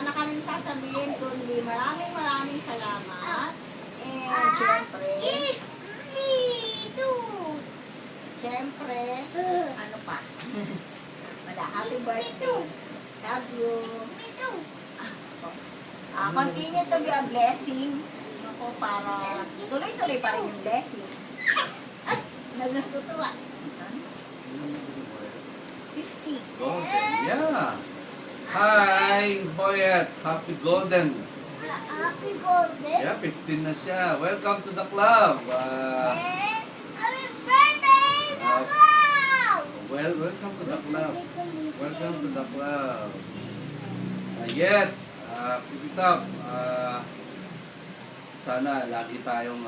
na kami sasabihin kundi maraming salamat. And syempre, ano pa? Wala, happy birthday. Love you. Continue to be a blessing. Ako para tuloy-tuloy pa rin yung blessing. Ay, nagtutuwa. 50. Golden, yeah. Hi, Boyet. Happy Golden. Happy birthday. Yeah, 15 na siya. Welcome to the club. Happy birthday, Welcome to the club. Welcome to the club. Yet, keep it up. Sana lagi tayong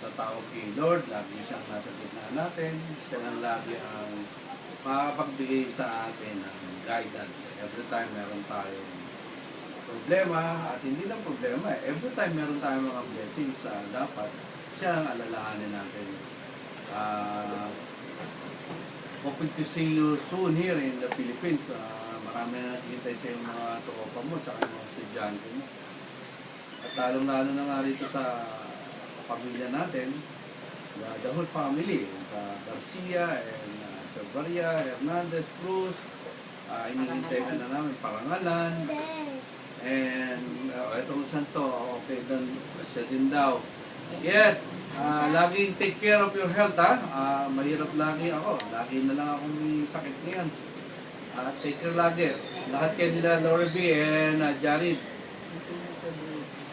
tatawag kay Lord. Lagi siyang nasa gitna natin. Siya lang lagi ang makapagbigay sa atin ng guidance. Every time meron tayong problema, at hindi lang problema, every time meron tayong mga blessings, dapat siya ang alalahanin natin. Hoping to see you soon here in the Philippines. Marami na nakikita sa yung mga tropa mo, tsaka yung mga estudyante mo. At lalong-lalo na nga rito sa pamilya natin, the whole family, sa Garcia and Chavarria, Hernandez, Cruz, inihintay na namin Parangalan, and itong santo, okay, dan siya din daw. Yet, laging take care of your health, ha? Mahirap lagi ako. Lagi na lang akong may sakit ngayon. Take care lagi. Lahat kayo nila, Laura B. and Jared.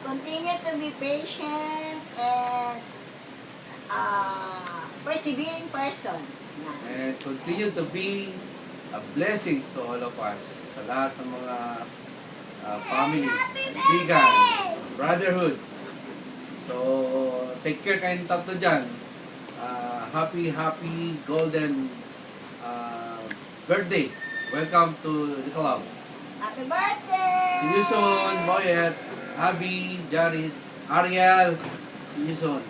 Continue to be patient and persevering person. And continue to be a blessings to all of us. Sa lahat ng mga family, kaibigan, brotherhood. So, take care kayong tatlo dyan. Happy golden birthday. Welcome to the club. Happy birthday! See you soon, Boyet, Abby, Jared, Ariel. See you soon.